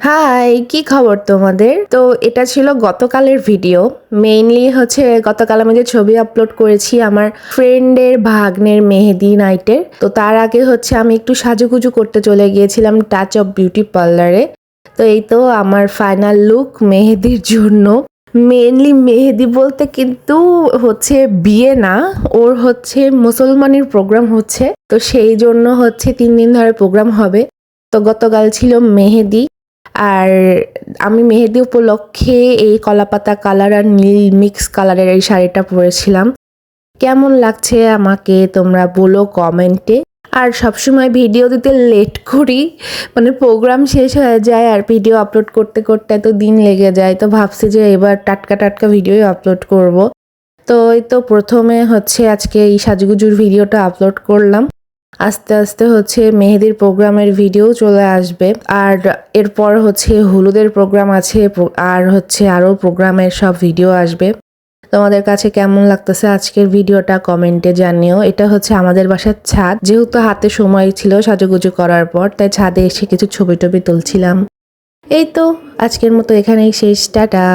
High, কি খবর তোমাদের? তো এটা ছিল গতকালের ভিডিও। মেইনলি হচ্ছে গতকাল আমি যে ছবি আপলোড করেছি আমার ফ্রেন্ডের ভাগ্নের মেহেদি নাইটের। তো তার আগে হচ্ছে আমি একটু সাজুগুজু করতে চলে গিয়েছিলাম টাচ অফ বিউটি পার্লারে। তো এই তো আমার ফাইনাল লুক মেহেদির জন্য। মেইনলি মেহেদি বলতে কিন্তু হচ্ছে বিয়ে না, ওর হচ্ছে মুসলমানের প্রোগ্রাম হচ্ছে। তো সেই জন্য হচ্ছে 3 দিন ধরে প্রোগ্রাম হবে। তো গতকাল ছিল মেহেদি। আর আমি মেহেদি উপলক্ষে এই কলাপাতা কালার আর নীল মিক্স কালারের এই শাড়িটা পরেছিলাম। কেমন লাগছে আমাকে তোমরা বলো কমেন্টে। আর সবসময় ভিডিও দিতে লেট করি, মানে প্রোগ্রাম শেষ হয়ে যায় আর ভিডিও আপলোড করতে করতে এত দিন লেগে যায়। তো ভাবছি যে এবার টাটকা টাটকা ভিডিও আপলোড করব। তো এই তো প্রথমে হচ্ছে আজকে এই সাজুগুজুর ভিডিওটা আপলোড করলাম। আস্তে আস্তে হচ্ছে মেহেদির প্রোগ্রামের ভিডিও চলে আসবে। আর এরপর হচ্ছে হলুদের প্রোগ্রাম আছে, আর হচ্ছে আরও প্রোগ্রামের সব ভিডিও আসবে। তোমাদের কাছে কেমন লাগতেছে আজকের ভিডিওটা কমেন্টে জানিও। এটা হচ্ছে আমাদের বাসার ছাদ, যেহেতু হাতে সময় ছিল সাজুগুজু করার পর, তাই ছাদে এসে কিছু ছবি টবি তুলছিলাম। এই তো আজকের মতো এখানেই শেষ, টাটা।